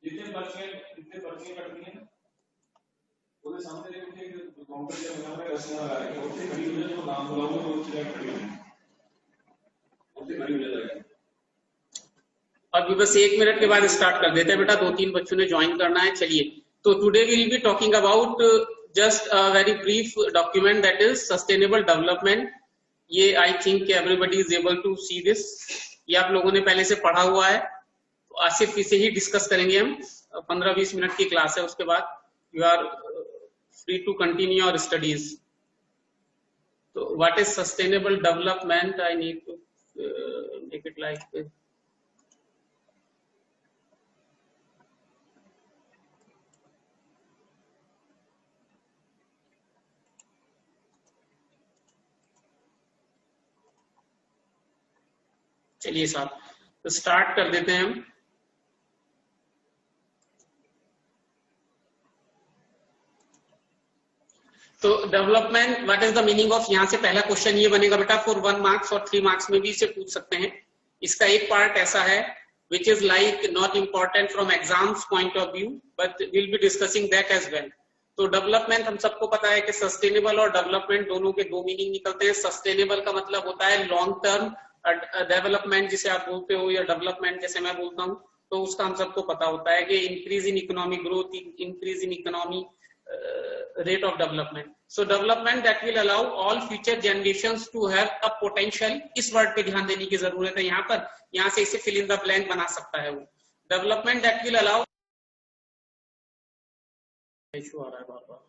जितने पर्चियां कटनी है वो सामने देखो काउंटर के बना रहा कस्टमर आ रहा है उससे खड़ी हो जाए, जो नाम बुलाओगे वो उससे खड़ी हो जाए, उससे खड़ी हो जाएगी। अभी बस 1 मिनट के बाद स्टार्ट कर देते हैं बेटा, 2-3 बच्चों ने ज्वाइन करना है। चलिए, तो today we will be talking about just a very brief document that is sustainable development. ये I think everybody is able to see this. ये आप लोगों ने पहले से पढ़ा हुआ है, तो आज सिर्फ इसे ही डिस्कस करेंगे हम। 15-20 मिनट की क्लास है, उसके बाद you are free to continue your studies. तो what is sustainable development? I need to make it like चलिए साहब, तो स्टार्ट कर देते हैं हम। तो development, what is the meaning of, यहां से पहला क्वेश्चन ये बनेगा बेटा फॉर 1 मार्क्स और 3 मार्क्स में भी इसे पूछ सकते हैं। इसका एक पार्ट ऐसा है which is like not important from exams point of view, but will be discussing that as well. तो डेवलपमेंट हम सबको पता है कि सस्टेनेबल और डेवलपमेंट दोनों के 2 मीनिंग निकलते हैं। सस्टेनेबल का मतलब होता है लॉन्ग टर्म डेवलपमेंट जिसे आप बोलते हो, या डेवलपमेंट जैसे मैं बोलता हूँ, तो उसका हम सबको पता होता है कि increase in economic growth, increase in economy rate of development. So development that will allow all future generations to have a potential, इस वर्ड पे ध्यान देने की जरूरत है यहाँ पर। यहाँ से इसे fill in the blank बना सकता है वो। Development that will allow, issue आ रहा है बार बार।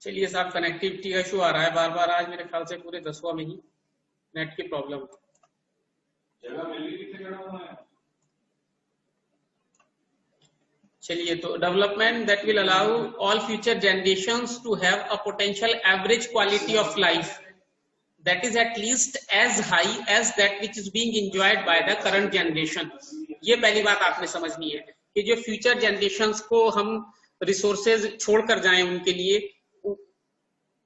चलिए साहब, कनेक्टिविटी का इशू आ रहा है बार बार, आज मेरे ख्याल से पूरे 10वां में ही नेट की प्रॉब्लम। चलिए, तो development that will allow all future generations to have a potential average quality of life that is at least as high as that which is being enjoyed by the current generation. ये पहली बात आपने समझनी है कि जो future generations को हम रिसोर्सेज छोड़कर जाएं उनके लिए,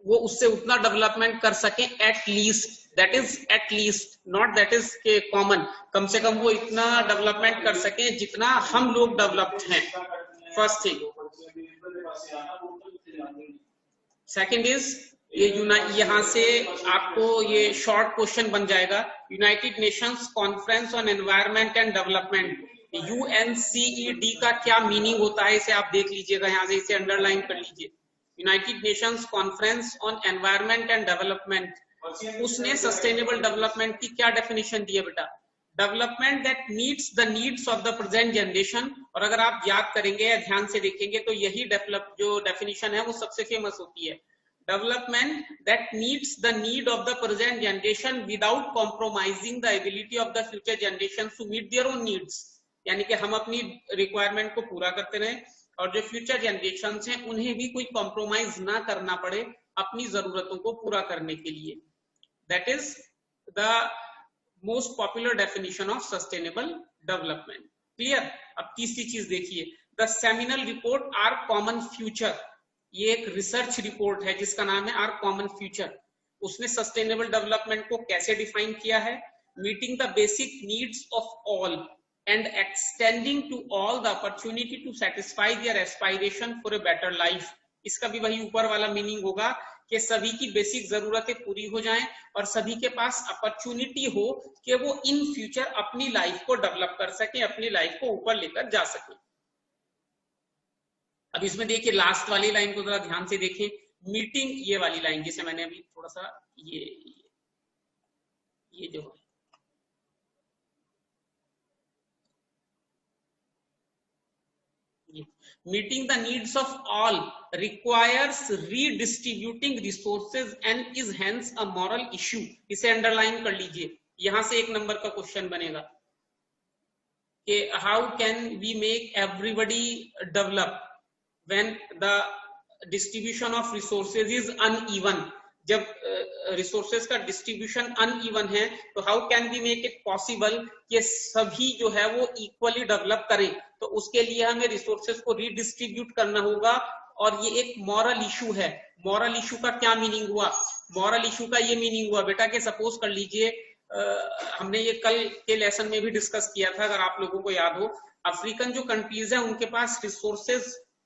वो उससे उतना डेवलपमेंट कर सकें at least, that is at least, not that is के कॉमन, कम से कम वो इतना डेवलपमेंट कर सकें जितना हम लोग डेवलप्ड हैं। First thing. सेकंड इज ये यहाँ से आपको ये शॉर्ट क्वेश्चन बन जाएगा, United Nations conference on environment and development, UNCED का क्या मीनिंग होता है, इसे आप देख लीजिएगा, यहाँ से इसे अंडरलाइन कर लीजिए। United Nations conference on environment and development, उसने सस्टेनेबल डेवलपमेंट की क्या डेफिनेशन दी है बेटा? Development that meets the needs of the present generation. और अगर आप याद करेंगे या ध्यान से देखेंगे तो यही जो डेफिनेशन है वो सबसे फेमस होती है। Development that meets the need of the present generation without compromising the ability of the future generation to meet their own needs, यानी कि हम अपनी रिक्वायरमेंट को पूरा करते रहे और जो फ्यूचर जनरेशन हैं उन्हें भी कोई कॉम्प्रोमाइज ना करना पड़े अपनी जरूरतों को पूरा करने के लिए। That is the most popular definition of sustainable development. Clear? अब तीसरी चीज देखिए, the seminal report our common future, ये एक रिसर्च रिपोर्ट है जिसका नाम है आर कॉमन फ्यूचर। उसने सस्टेनेबल डेवलपमेंट को कैसे डिफाइन किया है? Meeting the basic needs of all and extending to all the opportunity to satisfy their aspiration for a better life। इसका भी वही ऊपर वाला मीनिंग होगा कि सभी की बेसिक जरूरतें पूरी हो जाएं और सभी के पास अपॉर्चुनिटी हो कि वो इन फ्यूचर अपनी लाइफ को डेवलप कर सके, अपनी लाइफ को ऊपर लेकर जा सके। अब इसमें देखिए लास्ट वाली लाइन को जरा ध्यान से देखें, मीटिंग, ये वाली लाइन जिसे मैंने अभी थोड़ा सा ये जो meeting the needs of all requires redistributing resources and is hence a moral issue। इसे अंडरलाइन कर लीजिए, यहां से 1 नंबर का क्वेश्चन बनेगा कि how can we make everybody develop when the distribution of resources is uneven। जब रिसोर्सेज का डिस्ट्रीब्यूशन अनइवन है, तो how can we make it possible कि सभी जो है वो इक्वली डेवलप करें? तो उसके लिए हमें रिसोर्सेज को रीडिस्ट्रीब्यूट करना होगा, और ये एक मॉरल इशू है। मॉरल इशू का क्या मीनिंग हुआ? मॉरल इशू का ये मीनिंग हुआ बेटा कि सपोज कर लीजिए, हमने ये कल के लेसन में भी डिस्कस किया था, अगर आप लोगों को याद हो, अफ्रीकन जो कंट्रीज है उनके पास रिसोर्सेज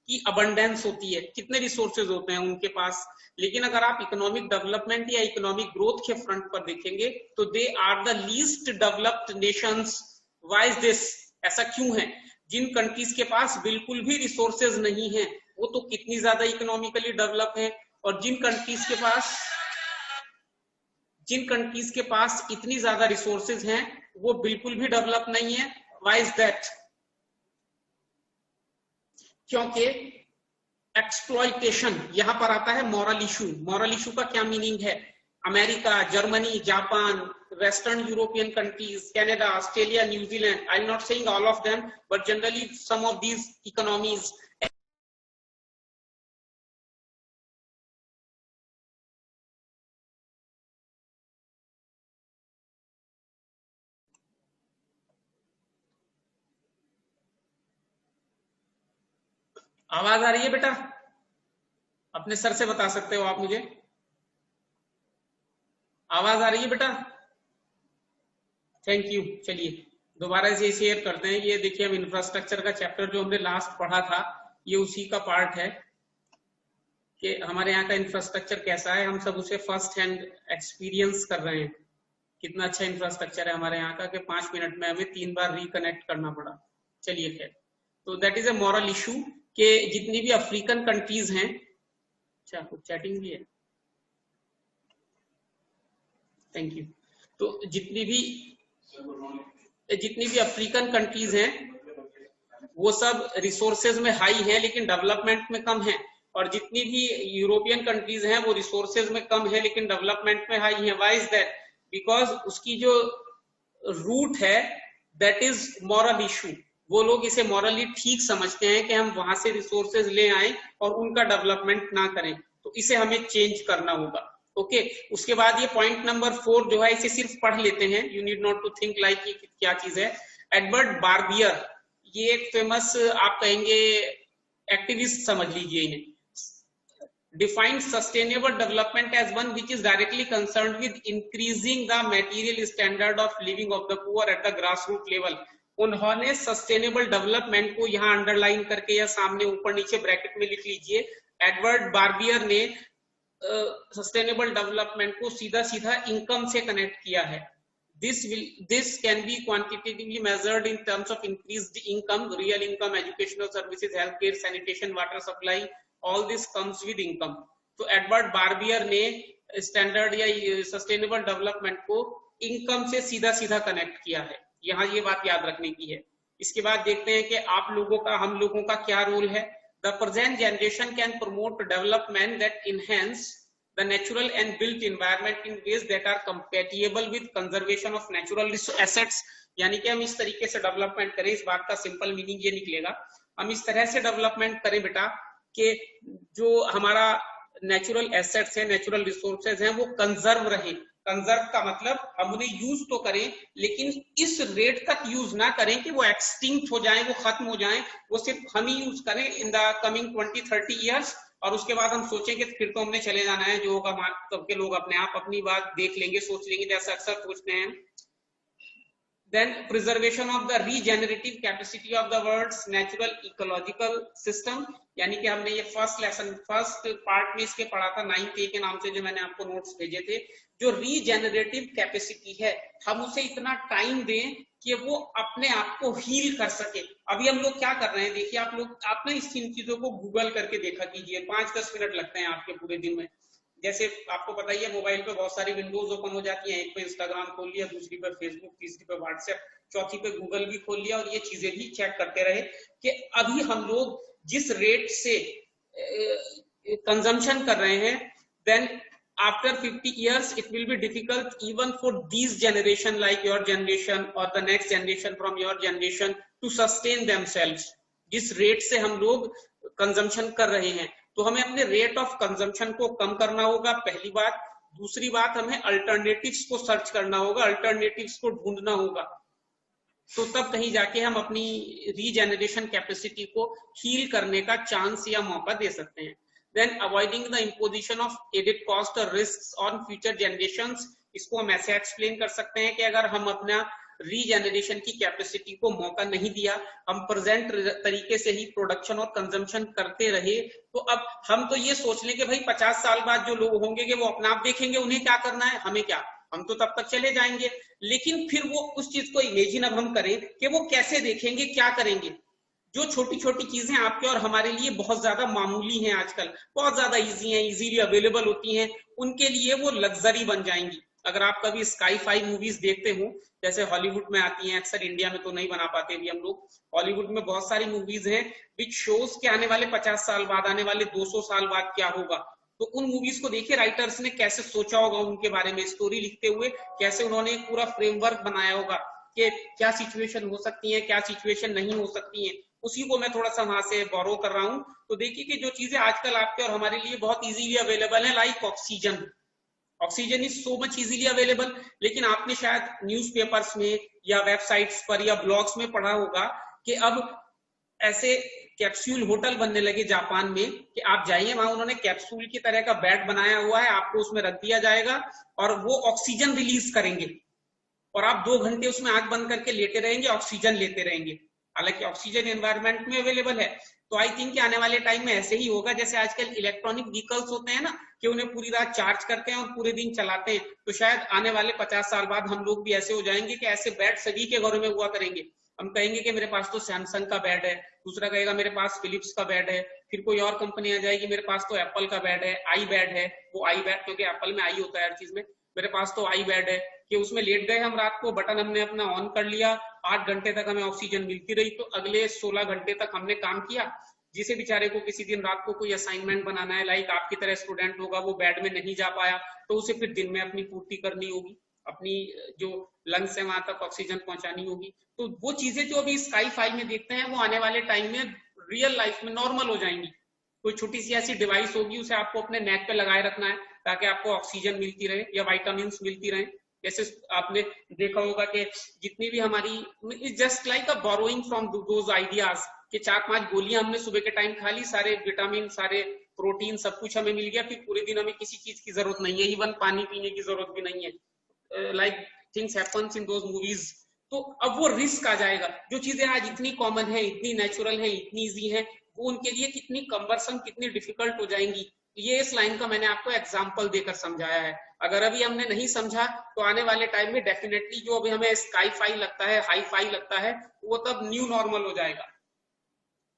की अबंडेंस होती है। कितने रिसोर्सेज होते हैं उनके पास? लेकिन अगर आप इकोनॉमिक डेवलपमेंट या इकोनॉमिक ग्रोथ के फ्रंट पर देखेंगे तो they are the least developed nations. Why is this? ऐसा क्यों है? जिन कंट्रीज के पास बिल्कुल भी रिसोर्सेज नहीं है वो तो कितनी ज्यादा इकोनॉमिकली डेवलप है, और जिन कंट्रीज के पास इतनी ज्यादा रिसोर्सेज हैं वो बिल्कुल भी डेवलप नहीं है। Why is that? क्योंकि एक्सप्लॉइटेशन, यहां पर आता है मॉरल इशू। मॉरल इशू का क्या मीनिंग है? America, Germany, Japan, western European countries, Canada, Australia, New Zealand, I am not saying all of them, but generally some of these economies आवाज आ रही है बेटा? अपने सर से बता सकते हो आप मुझे, आवाज आ रही है बेटा? Thank you. चलिए दोबारा से शेयर करते हैं। ये देखिए, हम इंफ्रास्ट्रक्चर का चैप्टर जो हमने लास्ट पढ़ा था ये उसी का पार्ट है कि हमारे यहाँ का इंफ्रास्ट्रक्चर कैसा है। हम सब उसे फर्स्ट हैंड एक्सपीरियंस कर रहे हैं। कितना अच्छा इंफ्रास्ट्रक्चर है हमारे यहाँ का कि 5 मिनट में हमें 3 बार रिकनेक्ट करना पड़ा। चलिए खैर, तो that is a moral issue कि जितनी भी अफ्रीकन कंट्रीज हैं, अच्छा कुछ चैटिंग भी है, थैंक यू। तो जितनी भी अफ्रीकन कंट्रीज हैं वो सब रिसोर्सेज में हाई हैं लेकिन डेवलपमेंट में कम है, और जितनी भी यूरोपियन कंट्रीज हैं वो रिसोर्सेज में कम है लेकिन डेवलपमेंट में हाई है। Why is that? बिकॉज उसकी जो रूट है दैट इज मॉरल इशू। वो लोग इसे मॉरली ठीक समझते हैं कि हम वहां से रिसोर्सेज ले आए और उनका डेवलपमेंट ना करें, तो इसे हमें चेंज करना होगा। ओके, उसके बाद ये पॉइंट नंबर 4 जो है इसे सिर्फ पढ़ लेते हैं, you need not to think like क्या चीज है। एडवर्ड बार्बियर, ये एक फेमस आप कहेंगे एक्टिविस्ट समझ लीजिए इन्हें, defined sustainable development as one which is directly concerned with increasing the material standard of living of the poor at the grass root level. उन्होंने सस्टेनेबल डेवलपमेंट को यहां अंडरलाइन करके या सामने ऊपर नीचे ब्रैकेट में लिख लीजिए, एडवर्ड बार्बियर ने सस्टेनेबल डेवलपमेंट को सीधा सीधा इनकम से कनेक्ट किया है। This can be quantitatively measured in terms of increased income, real income, educational services, healthcare, sanitation, water supply, all this comes with income. तो एडवर्ड बार्बियर ने standard या सस्टेनेबल डेवलपमेंट को इनकम से सीधा सीधा कनेक्ट किया है। यहाँ ये बात याद रखने की है। इसके बाद देखते हैं कि आप लोगों का, हम लोगों का क्या रोल है। The present generation can promote development that enhance the natural and built environment in ways that are compatible with conservation of natural assets। यानी कि हम इस तरीके से डेवलपमेंट करें, इस बात का सिंपल मीनिंग ये निकलेगा, हम इस तरह से डेवलपमेंट करें बेटा कि जो हमारा नेचुरल एसेट्स है, नेचुरल रिसोर्सेज हैं, वो कंजर्व रहे। कंजर्व का मतलब हम उन्हें यूज तो करें लेकिन इस रेट तक यूज ना करें कि वो एक्सटिंक्ट हो जाएं, वो खत्म हो जाएं, वो सिर्फ हम ही यूज करें इन द कमिंग 20-30 ईयर्स, और उसके बाद हम सोचें कि फिर तो हमने चले जाना है, जो होगा तब के लोग अपने आप अपनी बात देख लेंगे, सोच लेंगे, जैसा अक्सर सोचते हैं। Then preservation of the regenerative capacity of the world's natural ecological system, यानी कि हमने ये फर्स्ट पार्ट में इसके पढ़ा था 9th A के नाम से, जो मैंने आपको नोट्स भेजे थे। जो रीजेनरेटिव कैपेसिटी है हम उसे इतना टाइम दें कि वो अपने आप को हील कर सके। अभी हम लोग क्या कर रहे हैं, देखिए आप लोग, आपने इन चीजों को गूगल करके देखा कीजिए, 5-10 मिनट लगते हैं आपके पूरे दिन में। जैसे आपको पता ही है मोबाइल पे बहुत सारी विंडोज ओपन हो जाती हैं, एक पे इंस्टाग्राम खोल लिया, दूसरी पे फेसबुक, तीसरी पे व्हाट्सएप, चौथी पे गूगल भी खोल लिया, और ये चीजें भी चेक करते रहे कि अभी हम लोग जिस रेट से कंजम्पशन कर रहे हैं, then after 50 years it will be difficult even for these generation like your generation or the next generation from your generation to sustain themselves। जिस रेट से हम लोग कंजम्पशन कर रहे हैं, तो हमें अपने रेट ऑफ कंजम्पशन को कम करना होगा, पहली बात। दूसरी बात, हमें अल्टरनेटिव्स को सर्च करना होगा, अल्टरनेटिव्स को ढूंढना होगा, तो तब कहीं जाके हम अपनी रीजेनरेशन कैपेसिटी को हील करने का चांस या मौका दे सकते हैं। Then avoiding the imposition of added cost और रिस्क्स ऑन फ्यूचर जनरेशंस, इसको हम ऐसे एक्सप्लेन कर सकते हैं कि अगर हम अपना रीजेनरेशन की कैपेसिटी को मौका नहीं दिया, हम प्रेजेंट तरीके से ही प्रोडक्शन और कंजम्पशन करते रहे, तो अब हम तो ये सोच लें कि भाई 50 साल बाद जो लोग होंगे कि वो अपना आप देखेंगे उन्हें क्या करना है, हमें क्या, हम तो तब तक चले जाएंगे। लेकिन फिर वो उस चीज को इमेजिन अब हम करें कि वो कैसे देखेंगे, क्या करेंगे। जो छोटी छोटी चीजें आपके और हमारे लिए बहुत ज्यादा मामूली हैं, आजकल बहुत ज्यादा इजी हैं, इजीली अवेलेबल होती हैं, उनके लिए वो लग्जरी बन जाएंगी। अगर आप कभी स्काई फाई मूवीज देखते हो, जैसे हॉलीवुड में आती हैं, अक्सर इंडिया में तो नहीं बना पाते अभी हम लोग, हॉलीवुड में बहुत सारी मूवीज हैं विच शोज के आने वाले 50 साल बाद, आने वाले 200 साल बाद क्या होगा। तो उन मूवीज को देखिए राइटर्स ने कैसे सोचा होगा उनके बारे में, स्टोरी लिखते हुए कैसे उन्होंने एक पूरा फ्रेमवर्क बनाया होगा कि क्या सिचुएशन हो सकती है, क्या सिचुएशन नहीं हो सकती है। उसी को मैं थोड़ा सा वहां से बोरो कर रहा हूं। तो देखिए कि जो चीजें आजकल आपके और हमारे लिए बहुत इजीली अवेलेबल है, like oxygen, oxygen is so much easily available, लेकिन आपने शायद न्यूज़पेपर्स में या वेबसाइट्स पर या ब्लॉग्स में पढ़ा होगा कि अब ऐसे कैप्सूल होटल बनने लगे जापान में कि आप जाइए वहां, उन्होंने कैप्सूल की तरह का बेड बनाया हुआ है, आपको उसमें रख दिया जाएगा और वो ऑक्सीजन रिलीज करेंगे और आप 2 घंटे उसमें आंख बंद करके लेटे रहेंगे, ऑक्सीजन लेते रहेंगे। हालांकि ऑक्सीजन एनवायरनमेंट में अवेलेबल है। तो आई थिंक कि आने वाले टाइम में ऐसे ही होगा, जैसे आजकल इलेक्ट्रॉनिक व्हीकल्स होते हैं ना, कि उन्हें पूरी रात चार्ज करते हैं और पूरे दिन चलाते हैं। तो शायद आने वाले 50 साल बाद हम लोग भी ऐसे हो जाएंगे कि ऐसे बेड सभी के घरों में हुआ करेंगे। हम कहेंगे कि मेरे पास तो सैमसंग का बेड है, दूसरा कहेगा मेरे पास फिलिप्स का बेड है, फिर कोई और कंपनी आ जाएगी मेरे पास तो एप्पल का बेड है, आई बेड है, वो आई बेड क्योंकि एप्पल में आई होता है हर चीज में, मेरे पास तो आई बेड है कि उसमें लेट गए हम रात को, बटन हमने अपना ऑन कर लिया, 8 घंटे तक हमें ऑक्सीजन मिलती रही, तो अगले 16 घंटे तक हमने काम किया। जिसे बेचारे को किसी दिन रात को कोई असाइनमेंट बनाना है, लाइक आपकी तरह स्टूडेंट होगा, वो बेड में नहीं जा पाया, तो उसे फिर दिन में अपनी पूर्ति करनी होगी, अपनी जो लंग्स है वहां तक ऑक्सीजन पहुंचानी होगी। तो वो चीजें जो अभी स्काई फाई में देखते हैं वो आने वाले टाइम में रियल लाइफ में नॉर्मल हो जाएंगी। कोई छोटी सी ऐसी डिवाइस होगी, उसे आपको अपने नेक पे लगाए रखना है ताकि आपको ऑक्सीजन मिलती रहे या विटामिन मिलती रहे। जैसे आपने देखा होगा कि जितनी भी हमारी, just like a borrowing from those ideas, कि 4-5 गोलियां हमने सुबह के टाइम खा ली, सारे विटामिन, सारे प्रोटीन, सब कुछ हमें मिल गया, फिर पूरे दिन हमें किसी चीज की जरूरत नहीं है, इवन पानी पीने की जरूरत भी नहीं है, like things happens in those movies. तो अब वो रिस्क आ जाएगा। जो चीजें आज इतनी कॉमन है, इतनी नेचुरल है, इतनी इजी है, वो उनके लिए कितनी कम्बरसम, कितनी डिफिकल्ट हो जाएंगी। ये इस लाइन का मैंने आपको एग्जाम्पल देकर समझाया है। अगर अभी हमने नहीं समझा तो आने वाले टाइम में डेफिनेटली जो अभी हमें स्काई फाई लगता है, हाई फाई लगता है, वो तब न्यू नॉर्मल हो जाएगा।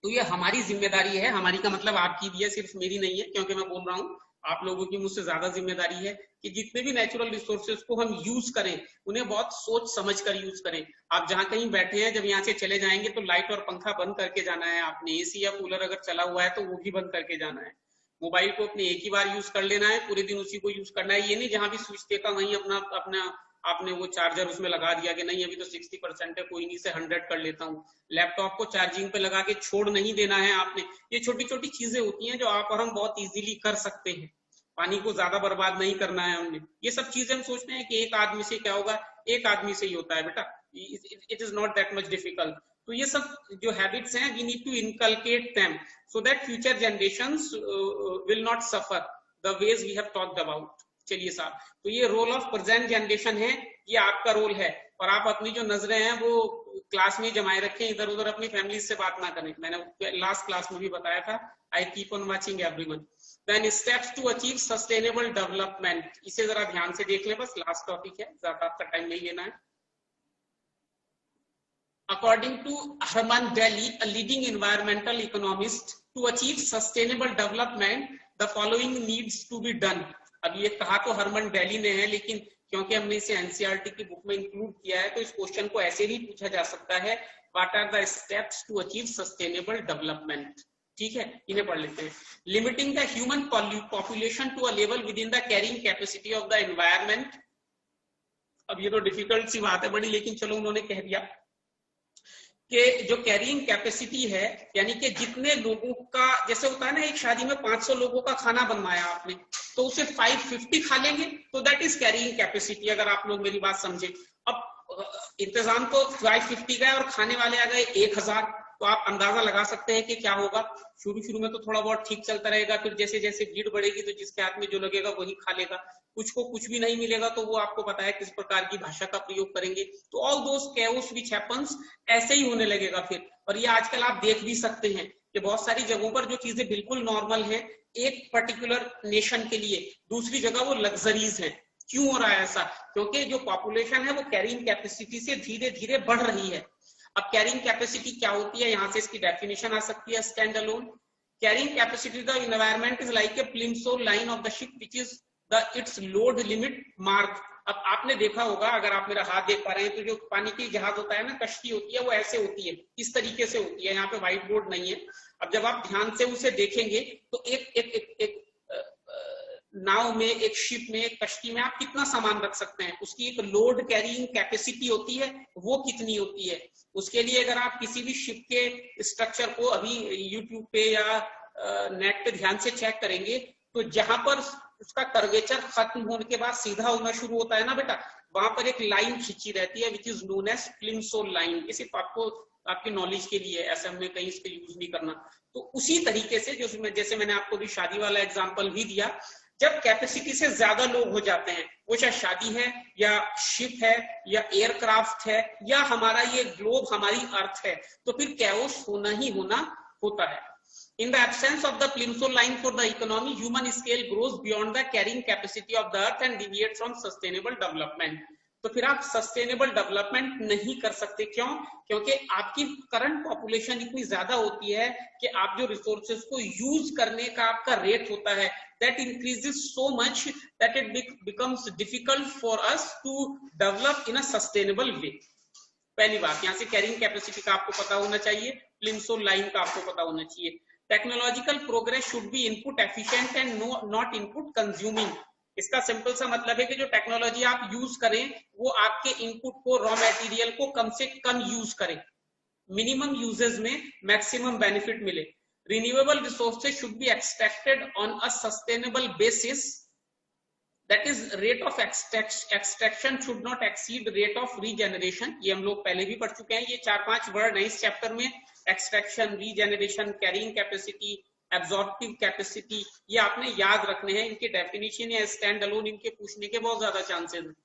तो ये हमारी जिम्मेदारी है, हमारी का मतलब आपकी भी है, सिर्फ मेरी नहीं है, क्योंकि मैं बोल रहा हूँ आप लोगों की मुझसे ज्यादा जिम्मेदारी है कि जितने भी नेचुरल रिसोर्सेज को हम यूज करें, उन्हें बहुत सोच समझ कर यूज करें। आप जहां कहीं बैठे हैं, जब यहाँ से चले जाएंगे तो लाइट और पंखा बंद करके जाना है आपने, एसी या कूलर अगर चला हुआ है तो वो भी बंद करके जाना है। मोबाइल को अपने एक ही बार यूज कर लेना है, पूरे दिन उसी को यूज करना है। ये नहीं जहां भी स्विच देखा वहीं अपना आपने वो चार्जर उसमें लगा दिया कि नहीं अभी तो 60% है, कोई नहीं से 100 कर लेता हूँ। लैपटॉप को चार्जिंग पे लगा के छोड़ नहीं देना है आपने। ये छोटी छोटी चीजें होती हैं जो आप और हम बहुत इजीली कर सकते हैं। पानी को ज्यादा बर्बाद नहीं करना है हमने। ये सब चीजें हम सोचते हैं कि एक आदमी से क्या होगा, एक आदमी से ही होता है बेटा, it is not that much difficult. तो ये सब जो हैबिट्स हैं, we need to inculcate them so that future generations will not suffer the ways we have talked about. चलिए साहब, तो ये रोल ऑफ प्रेजेंट जनरेशन है, ये आपका रोल है। और आप अपनी जो नजरें हैं वो क्लास में जमाए रखें, इधर उधर अपनी फैमिली से बात ना करें। मैंने लास्ट क्लास में भी बताया था, I keep on watching everyone. Then steps to achieve sustainable development, इसे जरा ध्यान से देख ले, बस लास्ट टॉपिक है, ज्यादा आपका टाइम नहीं लेना है। According to Herman Daly, a leading environmental economist, to achieve sustainable development, the following needs to be done. अब ये कहा तो हरमन डेली ने है, लेकिन क्योंकि हमने इसे एनसीईआरटी की बुक में इंक्लूड किया है तो इस क्वेश्चन को ऐसे भी पूछा जा सकता है, what are the steps to achieve sustainable development. ठीक है, इन्हें पढ़ लेते हैं। Limiting the human population to a level within the carrying capacity of the environment. अब ये तो डिफिकल्ट सी बात है बड़ी, लेकिन चलो उन्होंने कह दिया कि जो कैरिंग कैपेसिटी है, यानी कि जितने लोगों का, जैसे होता है ना एक शादी में 500 लोगों का खाना बनवाया आपने, तो उसे 550 खा लेंगे, तो दैट इज कैरिंग कैपेसिटी, अगर आप लोग मेरी बात समझे। अब इंतजाम तो 550 का है और खाने वाले आ गए 1000, तो आप अंदाजा लगा सकते हैं कि क्या होगा। शुरू में तो थोड़ा बहुत ठीक चलता रहेगा, फिर जैसे जैसे भीड़ बढ़ेगी तो जिसके हाथ में जो लगेगा वही खा लेगा, कुछ को कुछ भी नहीं मिलेगा तो वो आपको पता है किस प्रकार की भाषा का प्रयोग करेंगे। तो all those chaos which happens ऐसे ही होने लगेगा फिर। और ये आजकल आप देख भी सकते हैं कि बहुत सारी जगहों पर जो चीजें बिल्कुल नॉर्मल है एक पर्टिकुलर नेशन के लिए, दूसरी जगह वो लग्जरीज है। क्यों हो रहा है ऐसा? क्योंकि जो पॉपुलेशन है वो कैरिंग कैपेसिटी से धीरे धीरे बढ़ रही है। अब कैरिंग कैपेसिटी क्या होती है, यहां से इसकी डेफिनेशन आ सकती है stand alone. Carrying capacity the environment is like a Plimsoll line of the ship which is the its load limit mark. अब आपने देखा होगा, अगर आप मेरा हाथ देख पा रहे हैं, तो जो पानी की जहाज होता है ना, कश्ती होती है, वो ऐसे होती है, इस तरीके से होती है। यहाँ पे व्हाइट बोर्ड नहीं है। अब जब आप ध्यान से उसे देखेंगे तो एक नाव में, एक शिप में, एक कश्ती में आप कितना सामान रख सकते हैं, उसकी एक लोड कैरिंग कैपेसिटी होती है, वो कितनी होती है। उसके लिए अगर आप किसी भी शिप के स्ट्रक्चर को अभी यूट्यूब पे या नेट पे ध्यान से चेक करेंगे, तो जहां पर उसका कर्वेचर खत्म होने के बाद सीधा होना शुरू होता है ना बेटा, वहां पर एक लाइन खींची रहती है which is known as Plimsoll line. ये सिर्फ आपको आपकी नॉलेज के लिए, ऐसा हमने कहीं इसका यूज नहीं करना। तो उसी तरीके से जैसे मैंने आपको भी शादी वाला एग्जाम्पल भी दिया, जब कैपेसिटी से ज्यादा लोग हो जाते हैं, वो चाहे शादी है या शिप है या एयरक्राफ्ट है या हमारा ये ग्लोब, हमारी अर्थ है, तो फिर कैओस होना ही होता है। In the absence of the plimsoll line for the economy, human scale grows beyond the carrying capacity of the earth and deviates from sustainable development. तो फिर आप सस्टेनेबल डेवलपमेंट नहीं कर सकते। क्यों? क्योंकि आपकी करंट पॉपुलेशन इतनी ज्यादा होती है कि आप जो रिसोर्सेज को यूज करने का आपका रेट होता है, that increases so much that it becomes difficult for us to develop in a sustainable way. पहली बात, यहाँ से कैरिंग कैपेसिटी का आपको पता होना चाहिए, प्लिमसोल लाइन का आपको पता होना चाहिए। Technological progress should be input efficient and not input consuming. इसका सिंपल सा मतलब है कि जो टेक्नोलॉजी आप यूज करें वो आपके इनपुट को, रॉ मटेरियल को कम से कम यूज करें, मिनिमम यूजेस में मैक्सिमम बेनिफिट मिले। Renewable resources should be extracted on a sustainable basis, that is rate of extraction should not exceed rate of regeneration। ये हम लोग पहले भी पढ़ चुके हैं, ये 4-5 वर्ड है इस चैप्टर में। Extraction, regeneration, carrying capacity, absorptive capacity, ये आपने याद रखने हैं। इनके डेफिनेशन या स्टैंड अलोन इनके पूछने के बहुत ज्यादा चांसेस हैं।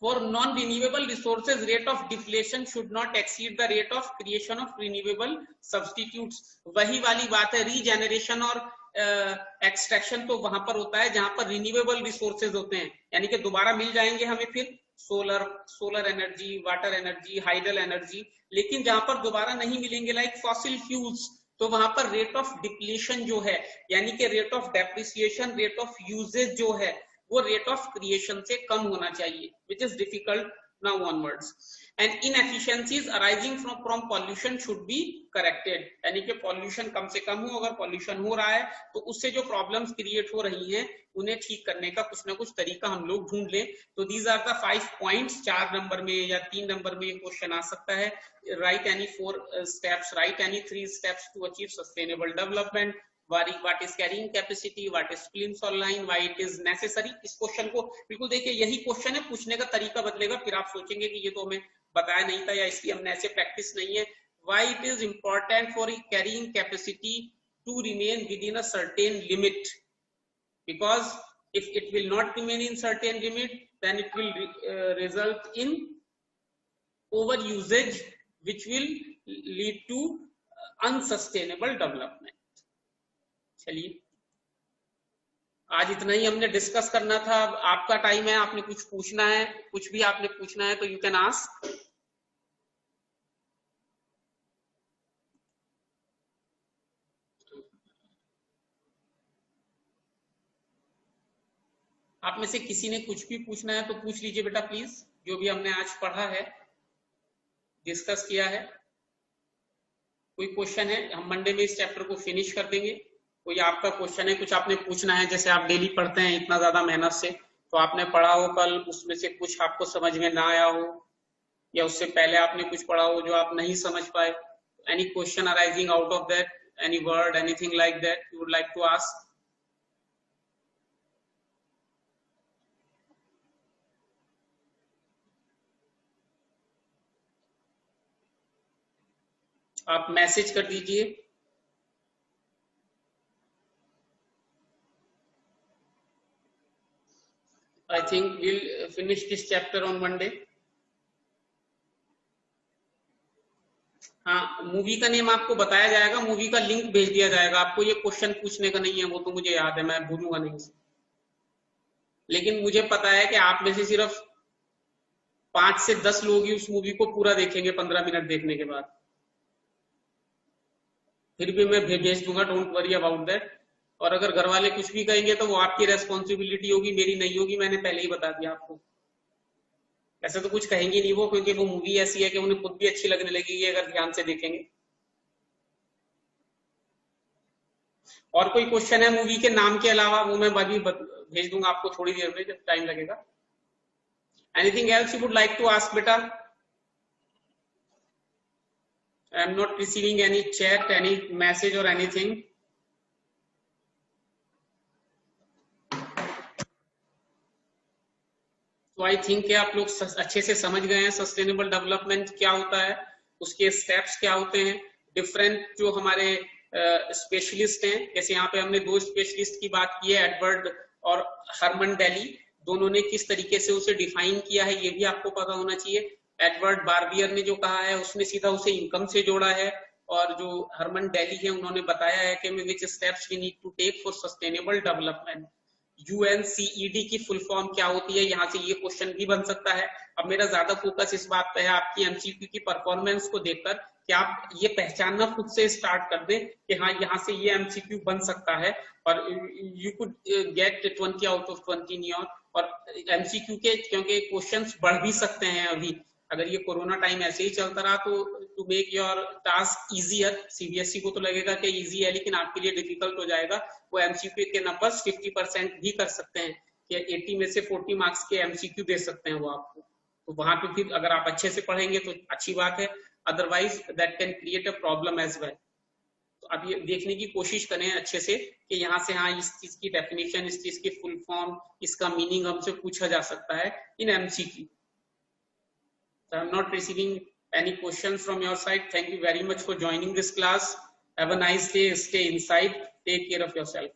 For non-renewable resources, rate of deflation should not exceed the rate of creation of renewable substitutes। वही वाली बात है, रीजेनरेशन और एक्सट्रैक्शन तो वहां पर होता है जहां पर रिन्यूएबल रिसोर्सेज होते हैं, यानी कि दोबारा मिल जाएंगे हमें फिर solar energy, water energy, hydel energy. लेकिन जहां पर दोबारा नहीं मिलेंगे लाइक फॉसिल फ्यूल्स, तो वहां पर रेट ऑफ डिप्लीशन जो है, यानी कि rate of depreciation, rate of usage जो है, वो रेट ऑफ क्रिएशन से कम होना चाहिए, which is difficult now onwards। and inefficiencies arising from pollution should be corrected। यानी कि पॉल्यूशन कम से कम हो, अगर पॉल्यूशन हो रहा है तो उससे जो प्रॉब्लम्स क्रिएट हो रही हैं उन्हें ठीक करने का कुछ ना कुछ तरीका हम लोग ढूंढ लें। तो these are the 5 points. 4 number में या 3 नंबर में ये क्वेश्चन आ सकता है। Right any 4 steps, right any 3 steps to achieve sustainable development। What is carrying capacity, what is plimsoll line, why it is necessary। इस क्वेश्चन को बिल्कुल देखिए, यही क्वेश्चन है, पूछने का तरीका बदलेगा, फिर आप सोचेंगे कि ये तो हमें बताया नहीं था या इसकी हमने ऐसे प्रैक्टिस नहीं है। Why it is important for carrying capacity to remain within a certain limit, because if it will not remain in certain limit, then it will result in over usage, which will lead to unsustainable development। चलिए, आज इतना ही हमने discuss करना था। अब आपका time है, आपने कुछ पूछना है, कुछ भी आपने पूछना है तो यू कैन आस्क। आप में से किसी ने कुछ भी पूछना है तो पूछ लीजिए बेटा प्लीज, जो भी हमने आज पढ़ा है, डिस्कस किया है। कोई क्वेश्चन है, हम मंडे में इस चैप्टर को फिनिश कर देंगे। कोई आपका क्वेश्चन है, कुछ आपने पूछना है, जैसे आप डेली पढ़ते हैं इतना ज्यादा मेहनत से, तो आपने पढ़ा हो कल, उसमें से कुछ आपको समझ में ना आया हो, या उससे पहले आपने कुछ पढ़ा हो जो आप नहीं समझ पाए, any question arising out of that, any word, anything like that you would like to ask? आप मैसेज कर दीजिए। I think we'll finish this chapter on Monday. हाँ, मूवी का नेम आपको बताया जाएगा, मूवी का लिंक भेज दिया जाएगा आपको। ये क्वेश्चन पूछने का नहीं है, वो तो मुझे याद है, मैं भूलूंगा नहीं। लेकिन मुझे पता है कि आप में से सिर्फ 5 से 10 लोग ही उस मूवी को पूरा देखेंगे 15 मिनट देखने के बाद। फिर भी मैं भेज दूंगा, डोंट वरी अबाउट दैट। और अगर घर वाले कुछ भी कहेंगे तो वो आपकी रेस्पॉन्सिबिलिटी होगी, मेरी नहीं होगी, मैंने पहले ही बता दिया आपको। ऐसे तो कुछ कहेंगे नहीं वो, क्योंकि वो मूवी ऐसी है कि उन्हें खुद भी अच्छी लगने लगेगी अगर ध्यान से देखेंगे। और कोई क्वेश्चन है मूवी के नाम के अलावा, वो मैं अभी भेज दूंगा आपको थोड़ी देर में, जब टाइम लगेगा। Anything else you would like to ask बेटा? I am not receiving any chat, any message और एनीथिंग। तो आई थिंक कि आप लोग अच्छे से समझ गए हैं सस्टेनेबल डेवलपमेंट क्या होता है, उसके स्टेप्स क्या होते हैं। डिफरेंट जो हमारे स्पेशलिस्ट हैं, जैसे यहाँ पे हमने 2 स्पेशलिस्ट की बात की है, एडवर्ड और हरमन डेली, दोनों ने किस तरीके से उसे डिफाइन किया है ये भी आपको पता होना चाहिए। एडवर्ड बार्बियर ने जो कहा है उसने सीधा उसे इनकम से जोड़ा है, और जो हरमन डेली है उन्होंने बताया है कि which steps we need to take for sustainable development. UNCED की फुल फॉर्म क्या होती है, यहाँ से ये क्वेश्चन भी बन सकता है। अब मेरा ज्यादा फोकस इस बात पे है आपकी MCQ की परफॉर्मेंस को देखकर कि आप ये पहचानना खुद से स्टार्ट कर दें कि हाँ यहाँ से ये MCQ बन सकता है, और you could get 20 out of 20 in your. और MCQ के क्योंकि क्वेश्चंस बढ़ भी सकते हैं अभी, अगर ये कोरोना टाइम ऐसे ही चलता रहा तो to make your task easier, CBSE को तो लगेगा कि इजी है लेकिन आपके लिए डिफिकल्ट हो जाएगा। वो MCQ के नंबर्स 50% भी कर सकते हैं कि 80 में से 40 मार्क्स के MCQ दे सकते हैं वो आपको। तो वहां पे फिर अगर आप अच्छे से पढ़ेंगे तो अच्छी बात है, otherwise that can create a problem as well. तो अब ये देखने की कोशिश करें अच्छे से कि यहाँ से हाँ इस चीज की डेफिनेशन, इस चीज की फुल फॉर्म, इसका मीनिंग हमसे पूछा जा सकता है इन MCQ। So I'm not receiving any questions from your side. Thank you very much for joining this class. Have a nice day. Stay inside. Take care of yourself.